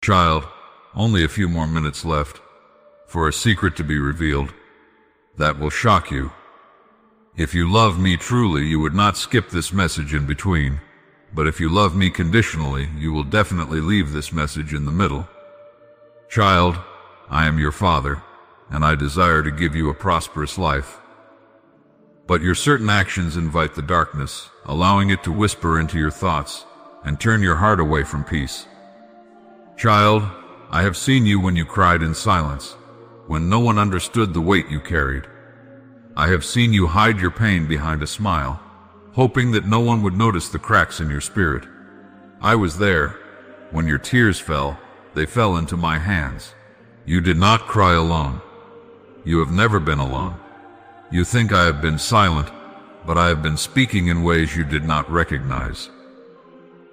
Child, only a few more minutes left, for a secret to be revealed that will shock you. If you love me truly, you would not skip this message in between. But if you love me conditionally, you will definitely leave this message in the middle. Child, I am your father, and I desire to give you a prosperous life. But your certain actions invite the darkness, allowing it to whisper into your thoughts and turn your heart away from peace. Child, I have seen you when you cried in silence, when no one understood the weight you carried. I have seen you hide your pain behind a smile, hoping that no one would notice the cracks in your spirit. I was there. When your tears fell, they fell into my hands. You did not cry alone. You have never been alone. You think I have been silent, but I have been speaking in ways you did not recognize.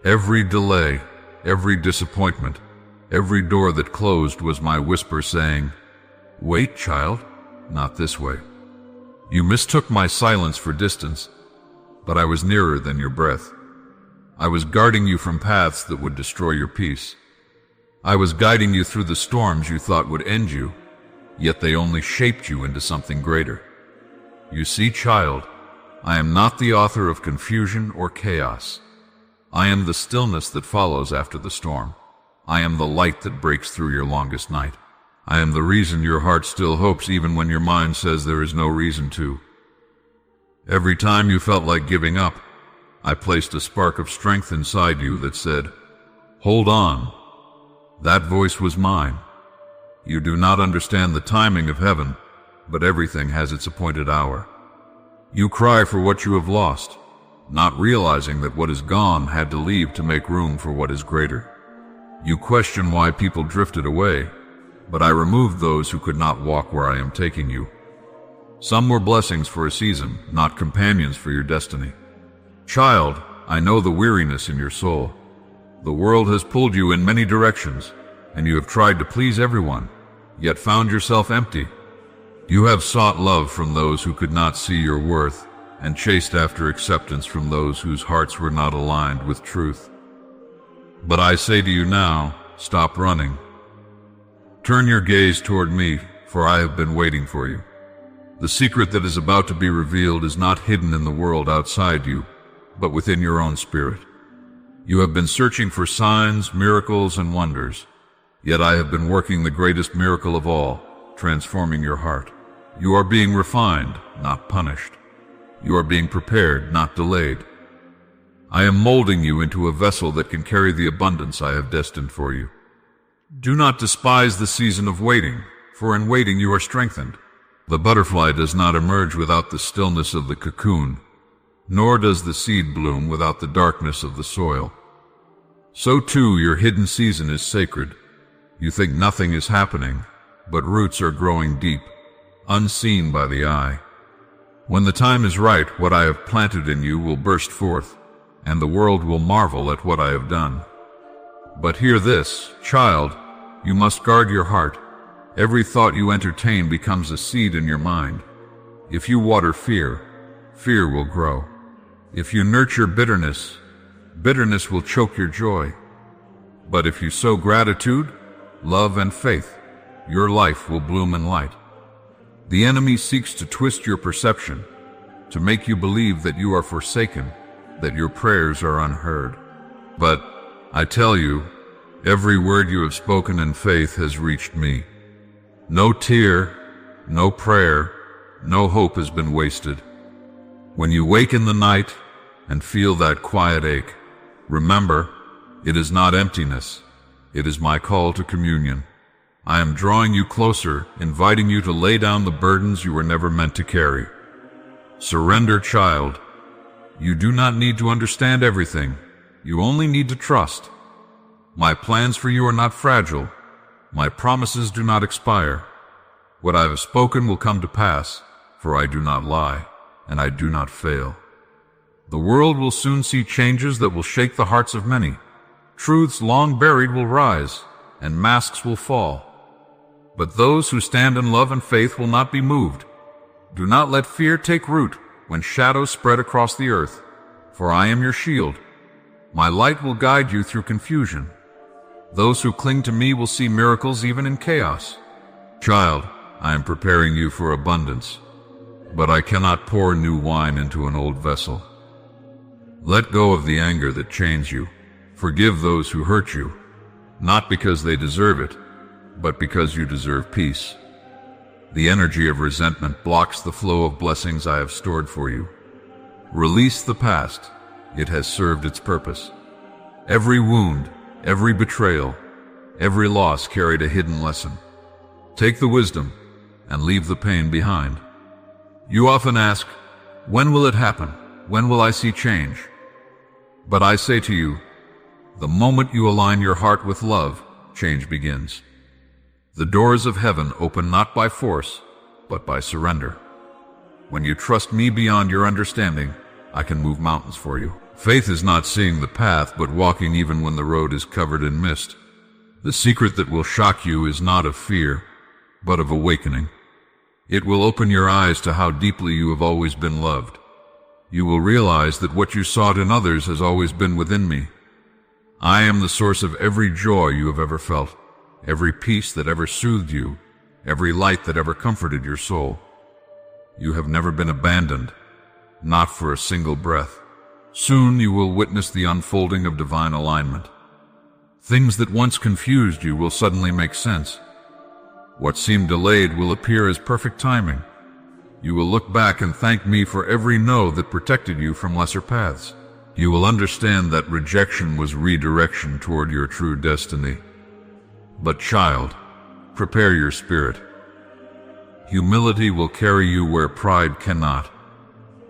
Every delay, every disappointment, every door that closed was my whisper saying, "Wait, child, not this way." You mistook my silence for distance, but I was nearer than your breath. I was guarding you from paths that would destroy your peace. I was guiding you through the storms you thought would end you, yet they only shaped you into something greater. You see, child, I am not the author of confusion or chaos. I am the stillness that follows after the storm. I am the light that breaks through your longest night. I am the reason your heart still hopes even when your mind says there is no reason to. Every time you felt like giving up, I placed a spark of strength inside you that said, "Hold on." That voice was mine. You do not understand the timing of heaven, but everything has its appointed hour. You cry for what you have lost, not realizing that what is gone had to leave to make room for what is greater. You question why people drifted away, but I removed those who could not walk where I am taking you. Some were blessings for a season, not companions for your destiny. Child, I know the weariness in your soul. The world has pulled you in many directions, and you have tried to please everyone, yet found yourself empty. You have sought love from those who could not see your worth, and chased after acceptance from those whose hearts were not aligned with truth. But I say to you now, stop running. Turn your gaze toward me, for I have been waiting for you. The secret that is about to be revealed is not hidden in the world outside you, but within your own spirit. You have been searching for signs, miracles, and wonders, yet I have been working the greatest miracle of all, transforming your heart. You are being refined, not punished. You are being prepared, not delayed. I am molding you into a vessel that can carry the abundance I have destined for you. Do not despise the season of waiting, for in waiting you are strengthened. The butterfly does not emerge without the stillness of the cocoon, nor does the seed bloom without the darkness of the soil. So too your hidden season is sacred. You think nothing is happening, but roots are growing deep, unseen by the eye. When the time is right, what I have planted in you will burst forth, and the world will marvel at what I have done. But hear this, child, you must guard your heart. Every thought you entertain becomes a seed in your mind. If you water fear, fear will grow. If you nurture bitterness, bitterness will choke your joy. But if you sow gratitude, love, and faith, your life will bloom in light. The enemy seeks to twist your perception, to make you believe that you are forsaken, that your prayers are unheard. But I tell you, every word you have spoken in faith has reached me. No tear, no prayer, no hope has been wasted. When you wake in the night and feel that quiet ache, remember, it is not emptiness. It is my call to communion. I am drawing you closer, inviting you to lay down the burdens you were never meant to carry. Surrender, child. You do not need to understand everything. You only need to trust. My plans for you are not fragile. My promises do not expire. What I have spoken will come to pass, for I do not lie, and I do not fail. The world will soon see changes that will shake the hearts of many. Truths long buried will rise, and masks will fall. But those who stand in love and faith will not be moved. Do not let fear take root when shadows spread across the earth, for I am your shield. My light will guide you through confusion. Those who cling to me will see miracles even in chaos. Child, I am preparing you for abundance, but I cannot pour new wine into an old vessel. Let go of the anger that chains you. Forgive those who hurt you, not because they deserve it, but because you deserve peace. The energy of resentment blocks the flow of blessings I have stored for you. Release the past. It has served its purpose. Every wound, every betrayal, every loss carried a hidden lesson. Take the wisdom and leave the pain behind. You often ask, when will it happen? When will I see change? But I say to you, the moment you align your heart with love, change begins. The doors of heaven open not by force, but by surrender. When you trust me beyond your understanding, I can move mountains for you. Faith is not seeing the path, but walking even when the road is covered in mist. The secret that will shock you is not of fear, but of awakening. It will open your eyes to how deeply you have always been loved. You will realize that what you sought in others has always been within me. I am the source of every joy you have ever felt, every peace that ever soothed you, every light that ever comforted your soul. You have never been abandoned, not for a single breath. Soon you will witness the unfolding of divine alignment. Things that once confused you will suddenly make sense. What seemed delayed will appear as perfect timing. You will look back and thank me for every no that protected you from lesser paths. You will understand that rejection was redirection toward your true destiny. But child, prepare your spirit. Humility will carry you where pride cannot.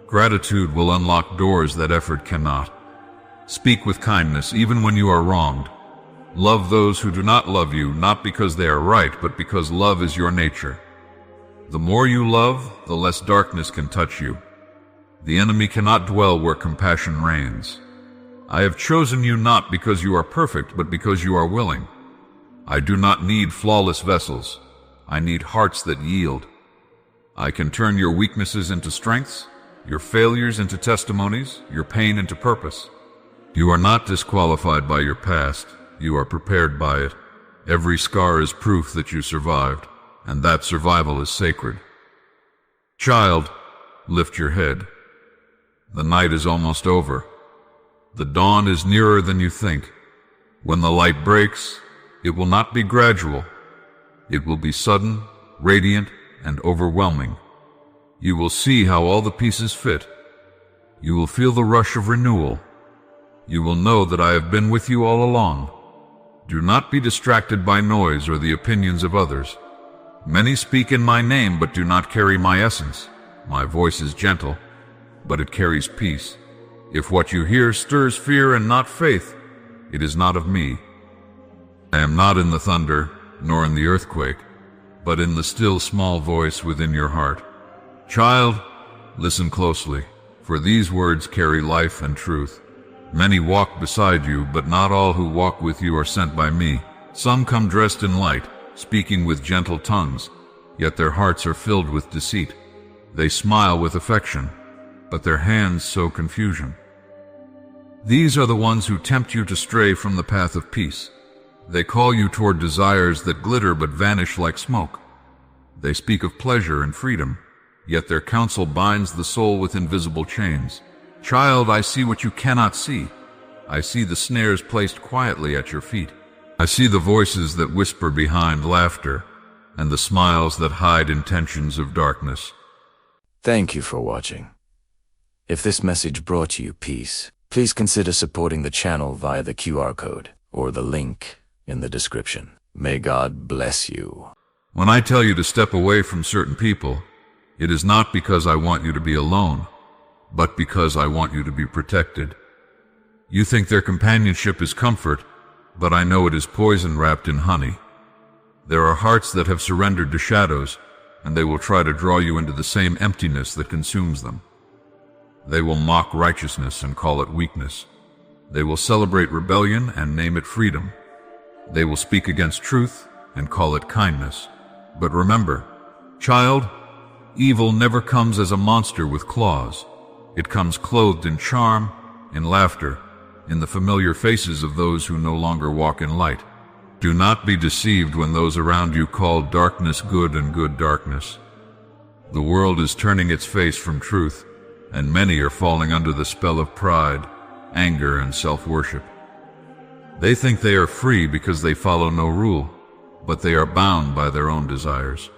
Gratitude will unlock doors that effort cannot. Speak with kindness even when you are wronged. Love those who do not love you, not because they are right, but because love is your nature. The more you love, the less darkness can touch you. The enemy cannot dwell where compassion reigns. I have chosen you not because you are perfect, but because you are willing. I do not need flawless vessels. I need hearts that yield. I can turn your weaknesses into strengths, your failures into testimonies, your pain into purpose. You are not disqualified by your past. You are prepared by it. Every scar is proof that you survived, and that survival is sacred. Child, lift your head. The night is almost over. The dawn is nearer than you think. When the light breaks, it will not be gradual. It will be sudden, radiant, and overwhelming. You will see how all the pieces fit. You will feel the rush of renewal. You will know that I have been with you all along. Do not be distracted by noise or the opinions of others. Many speak in my name but do not carry my essence. My voice is gentle, but it carries peace. If what you hear stirs fear and not faith, it is not of me. I am not in the thunder, nor in the earthquake, but in the still small voice within your heart. Child, listen closely, for these words carry life and truth. Many walk beside you, but not all who walk with you are sent by me. Some come dressed in light, speaking with gentle tongues, yet their hearts are filled with deceit. They smile with affection, but their hands sow confusion. These are the ones who tempt you to stray from the path of peace. They call you toward desires that glitter but vanish like smoke. They speak of pleasure and freedom, yet their counsel binds the soul with invisible chains. Child, I see what you cannot see. I see the snares placed quietly at your feet. I see the voices that whisper behind laughter, and the smiles that hide intentions of darkness. Thank you for watching. If this message brought you peace, please consider supporting the channel via the QR code or the link in the description. May God bless you. When I tell you to step away from certain people, it is not because I want you to be alone, but because I want you to be protected. You think their companionship is comfort, but I know it is poison wrapped in honey. There are hearts that have surrendered to shadows, and they will try to draw you into the same emptiness that consumes them. They will mock righteousness and call it weakness. They will celebrate rebellion and name it freedom. They will speak against truth and call it kindness. But remember, child, evil never comes as a monster with claws. It comes clothed in charm, in laughter, in the familiar faces of those who no longer walk in light. Do not be deceived when those around you call darkness good and good darkness. The world is turning its face from truth, and many are falling under the spell of pride, anger, and self-worship. They think they are free because they follow no rule, but they are bound by their own desires.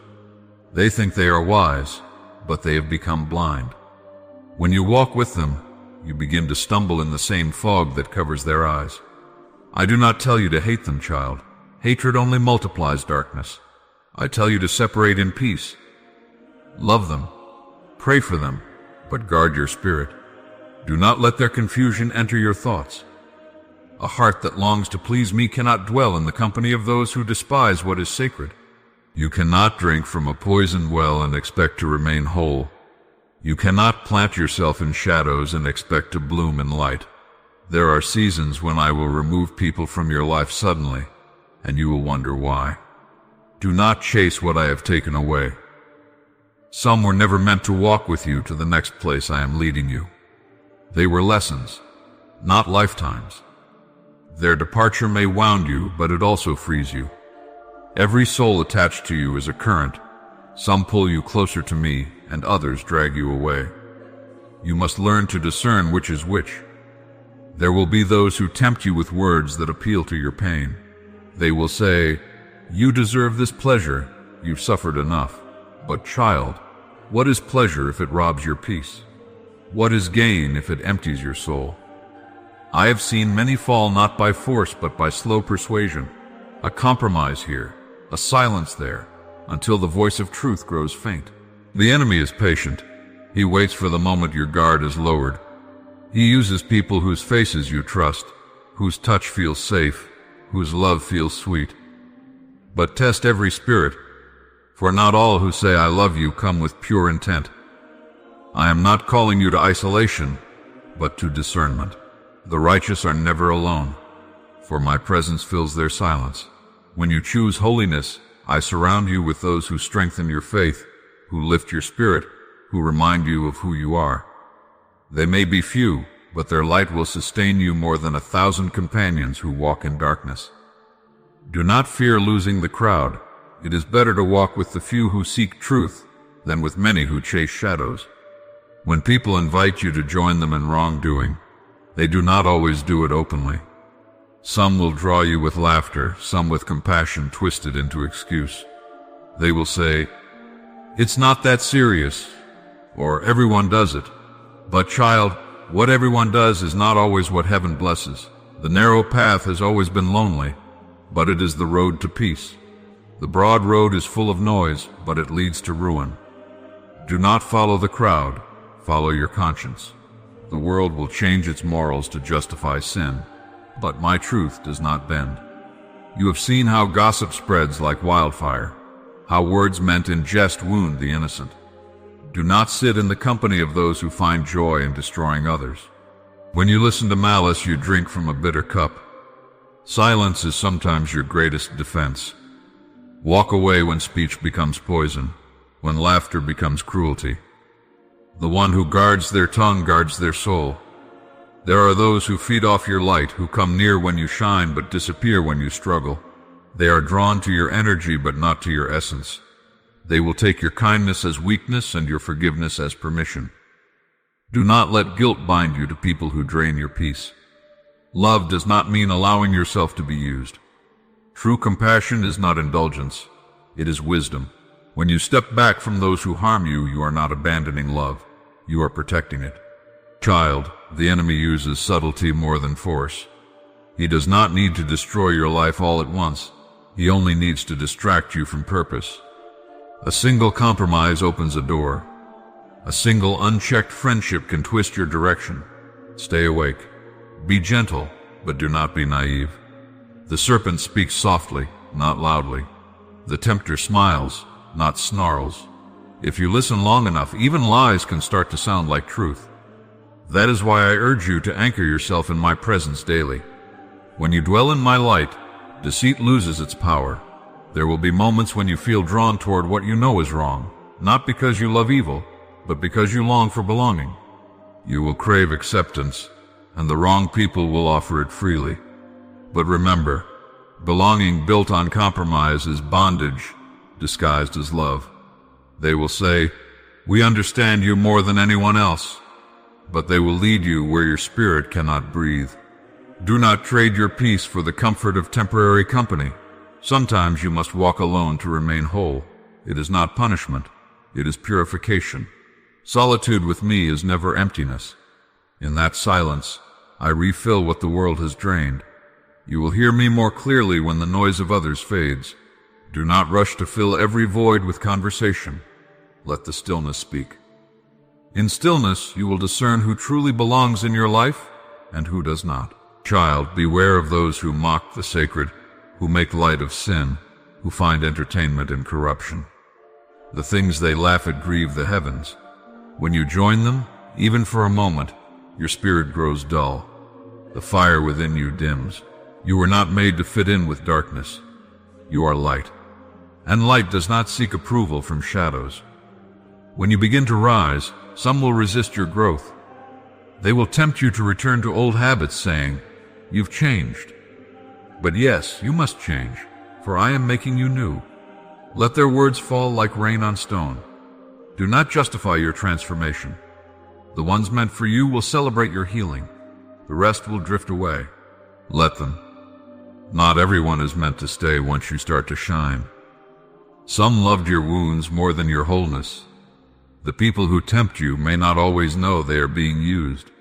They think they are wise, but they have become blind. When you walk with them, you begin to stumble in the same fog that covers their eyes. I do not tell you to hate them, child. Hatred only multiplies darkness. I tell you to separate in peace. Love them, pray for them, but guard your spirit. Do not let their confusion enter your thoughts. A heart that longs to please me cannot dwell in the company of those who despise what is sacred. You cannot drink from a poisoned well and expect to remain whole. You cannot plant yourself in shadows and expect to bloom in light. There are seasons when I will remove people from your life suddenly, and you will wonder why. Do not chase what I have taken away. Some were never meant to walk with you to the next place I am leading you. They were lessons, not lifetimes. Their departure may wound you, but it also frees you. Every soul attached to you is a current. Some pull you closer to me, and others drag you away. You must learn to discern which is which. There will be those who tempt you with words that appeal to your pain. They will say, "You deserve this pleasure, you've suffered enough." But child, what is pleasure if it robs your peace? What is gain if it empties your soul? I have seen many fall not by force but by slow persuasion, a compromise here, a silence there, until the voice of truth grows faint. The enemy is patient. He waits for the moment your guard is lowered. He uses people whose faces you trust, whose touch feels safe, whose love feels sweet. But test every spirit, for not all who say I love you come with pure intent. I am not calling you to isolation, but to discernment. The righteous are never alone, for my presence fills their silence. When you choose holiness, I surround you with those who strengthen your faith, who lift your spirit, who remind you of who you are. They may be few, but their light will sustain you more than 1,000 companions who walk in darkness. Do not fear losing the crowd. It is better to walk with the few who seek truth than with many who chase shadows. When people invite you to join them in wrongdoing, they do not always do it openly. Some will draw you with laughter, some with compassion twisted into excuse. They will say, "It's not that serious," or "Everyone does it." But child, what everyone does is not always what heaven blesses. The narrow path has always been lonely, but it is the road to peace. The broad road is full of noise, but it leads to ruin. Do not follow the crowd, follow your conscience. The world will change its morals to justify sin, but my truth does not bend. You have seen how gossip spreads like wildfire, how words meant in jest wound the innocent. Do not sit in the company of those who find joy in destroying others. When you listen to malice, you drink from a bitter cup. Silence is sometimes your greatest defense. Walk away when speech becomes poison, when laughter becomes cruelty. The one who guards their tongue guards their soul. There are those who feed off your light, who come near when you shine but disappear when you struggle. They are drawn to your energy but not to your essence. They will take your kindness as weakness and your forgiveness as permission. Do not let guilt bind you to people who drain your peace. Love does not mean allowing yourself to be used. True compassion is not indulgence, it is wisdom. When you step back from those who harm you, you are not abandoning love, you are protecting it. Child, the enemy uses subtlety more than force. He does not need to destroy your life all at once. He only needs to distract you from purpose. A single compromise opens a door. A single unchecked friendship can twist your direction. Stay awake. Be gentle, but do not be naive. The serpent speaks softly, not loudly. The tempter smiles, not snarls. If you listen long enough, even lies can start to sound like truth. That is why I urge you to anchor yourself in my presence daily. When you dwell in my light, deceit loses its power. There will be moments when you feel drawn toward what you know is wrong, not because you love evil, but because you long for belonging. You will crave acceptance, and the wrong people will offer it freely. But remember, Belonging built on compromise is bondage, disguised as love. They will say, "We understand you more than anyone else," but they will lead you where your spirit cannot breathe. Do not trade your peace for the comfort of temporary company. Sometimes you must walk alone to remain whole. It is not punishment, it is purification. Solitude with me is never emptiness. In that silence, I refill what the world has drained. You will hear me more clearly when the noise of others fades. Do not rush to fill every void with conversation. Let the stillness speak. In stillness, you will discern who truly belongs in your life and who does not. Child, beware of those who mock the sacred, who make light of sin, who find entertainment in corruption. The things they laugh at grieve the heavens. When you join them, even for a moment, your spirit grows dull. The fire within you dims. You were not made to fit in with darkness. You are light. And light does not seek approval from shadows. When you begin to rise, some will resist your growth. They will tempt you to return to old habits, saying, "You've changed." But yes, you must change, for I am making you new. Let their words fall like rain on stone. Do not justify your transformation. The ones meant for you will celebrate your healing. The rest will drift away. Let them. Not everyone is meant to stay once you start to shine. Some loved your wounds more than your wholeness. The people who tempt you may not always know they are being used.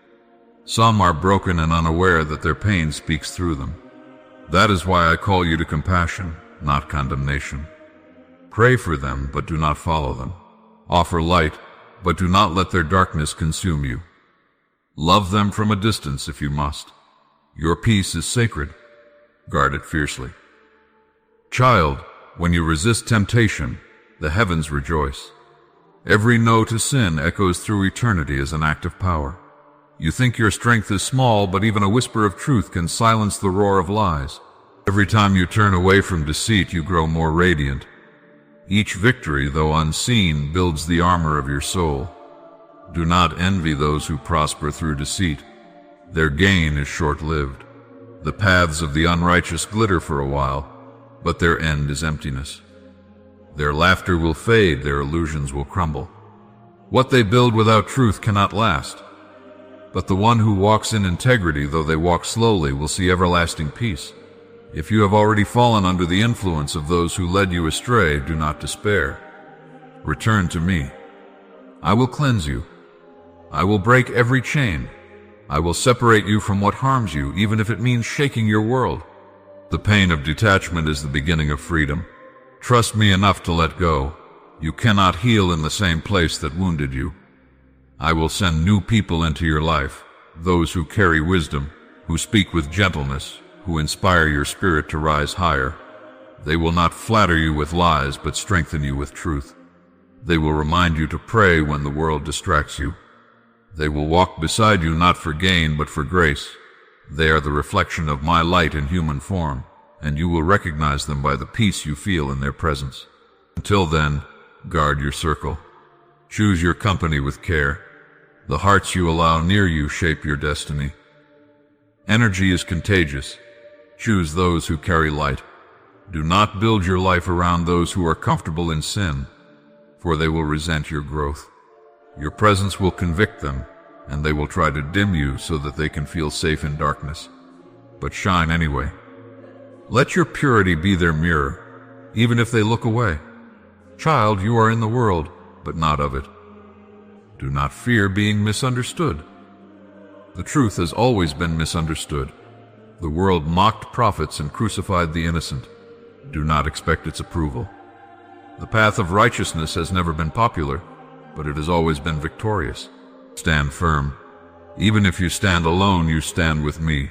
Some are broken and unaware that their pain speaks through them. That is why I call you to compassion, not condemnation. Pray for them, but do not follow them. Offer light, but do not let their darkness consume you. Love them from a distance if you must. Your peace is sacred. Guard it fiercely. Child, when you resist temptation, the heavens rejoice. Every no to sin echoes through eternity as an act of power. You think your strength is small, but even a whisper of truth can silence the roar of lies. Every time you turn away from deceit, you grow more radiant. Each victory, though unseen, builds the armor of your soul. Do not envy those who prosper through deceit. Their gain is short-lived. The paths of the unrighteous glitter for a while, but their end is emptiness. Their laughter will fade, their illusions will crumble. What they build without truth cannot last. But the one who walks in integrity, though they walk slowly, will see everlasting peace. If you have already fallen under the influence of those who led you astray, do not despair. Return to me. I will cleanse you. I will break every chain. I will separate you from what harms you, even if it means shaking your world. The pain of detachment is the beginning of freedom. Trust me enough to let go. You cannot heal in the same place that wounded you. I will send new people into your life, those who carry wisdom, who speak with gentleness, who inspire your spirit to rise higher. They will not flatter you with lies, but strengthen you with truth. They will remind you to pray when the world distracts you. They will walk beside you not for gain, but for grace. They are the reflection of my light in human form, and you will recognize them by the peace you feel in their presence. Until then, guard your circle. Choose your company with care. The hearts you allow near you shape your destiny. Energy is contagious. Choose those who carry light. Do not build your life around those who are comfortable in sin, for they will resent your growth. Your presence will convict them, and they will try to dim you so that they can feel safe in darkness. But shine anyway. Let your purity be their mirror, even if they look away. Child, you are in the world, but not of it. Do not fear being misunderstood. The truth has always been misunderstood. The world mocked prophets and crucified the innocent. Do not expect its approval. The path of righteousness has never been popular, but it has always been victorious. Stand firm. Even if you stand alone, you stand with me.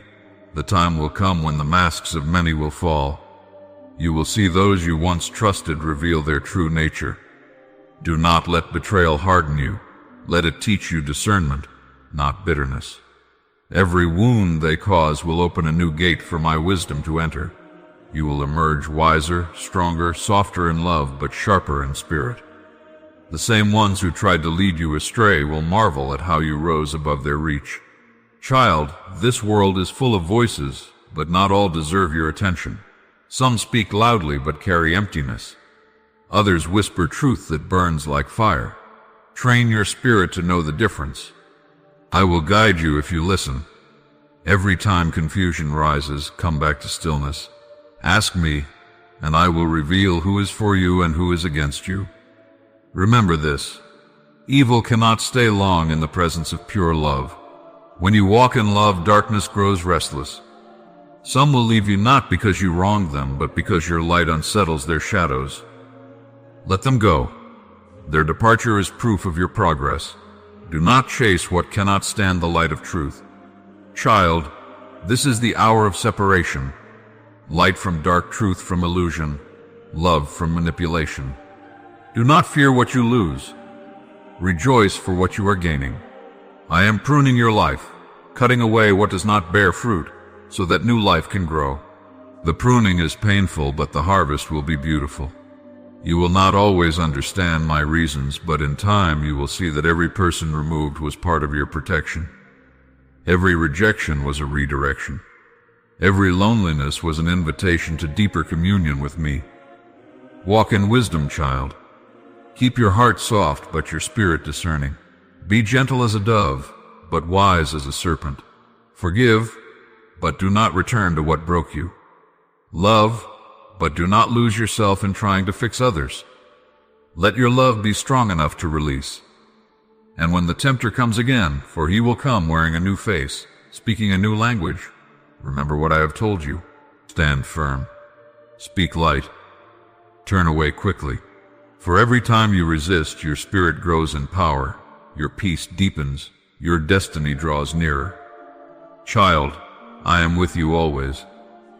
The time will come when the masks of many will fall. You will see those you once trusted reveal their true nature. Do not let betrayal harden you. Let it teach you discernment, not bitterness. Every wound they cause will open a new gate for my wisdom to enter. You will emerge wiser, stronger, softer in love, but sharper in spirit. The same ones who tried to lead you astray will marvel at how you rose above their reach. Child, this world is full of voices, but not all deserve your attention. Some speak loudly but carry emptiness. Others whisper truth that burns like fire. Train your spirit to know the difference. I will guide you if you listen. Every time confusion rises, come back to stillness. Ask me, and I will reveal who is for you and who is against you. Remember this: evil cannot stay long in the presence of pure love. When you walk in love, darkness grows restless. Some will leave you not because you wronged them, but because your light unsettles their shadows. Let them go. Their departure is proof of your progress. Do not chase what cannot stand the light of truth. Child, this is the hour of separation. Light from dark, truth from illusion, love from manipulation. Do not fear what you lose. Rejoice for what you are gaining. I am pruning your life, cutting away what does not bear fruit, so that new life can grow. The pruning is painful, but the harvest will be beautiful. You will not always understand my reasons, but in time you will see that every person removed was part of your protection. Every rejection was a redirection. Every loneliness was an invitation to deeper communion with me. Walk in wisdom, child. Keep your heart soft, but your spirit discerning. Be gentle as a dove, but wise as a serpent. Forgive, but do not return to what broke you. Love, but do not lose yourself in trying to fix others. Let your love be strong enough to release. And when the tempter comes again, for he will come wearing a new face, speaking a new language, remember what I have told you. Stand firm. Speak light. Turn away quickly. For every time you resist, your spirit grows in power, your peace deepens, your destiny draws nearer. Child, I am with you always.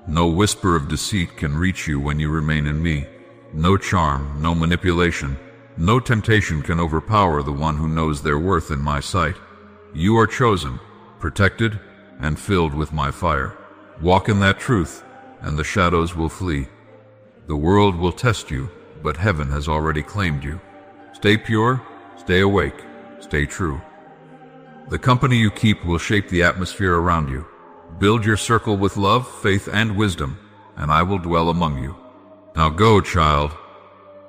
No whisper of deceit can reach you when you remain in me. No charm, no manipulation, no temptation can overpower the one who knows their worth in my sight. You are chosen, protected, and filled with my fire. Walk in that truth, and the shadows will flee. The world will test you, but heaven has already claimed you. Stay pure, stay awake, stay true. The company you keep will shape the atmosphere around you. Build your circle with love, faith, and wisdom, and I will dwell among you. Now go, child,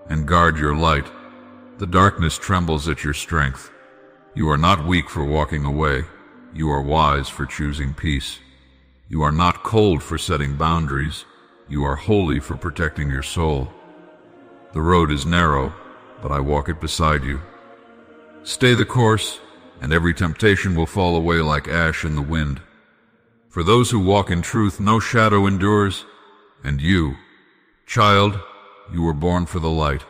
and guard your light. The darkness trembles at your strength. You are not weak for walking away. You are wise for choosing peace. You are not cold for setting boundaries. You are holy for protecting your soul. The road is narrow, but I walk it beside you. Stay the course, and every temptation will fall away like ash in the wind. For those who walk in truth, no shadow endures, and you, child, you were born for the light.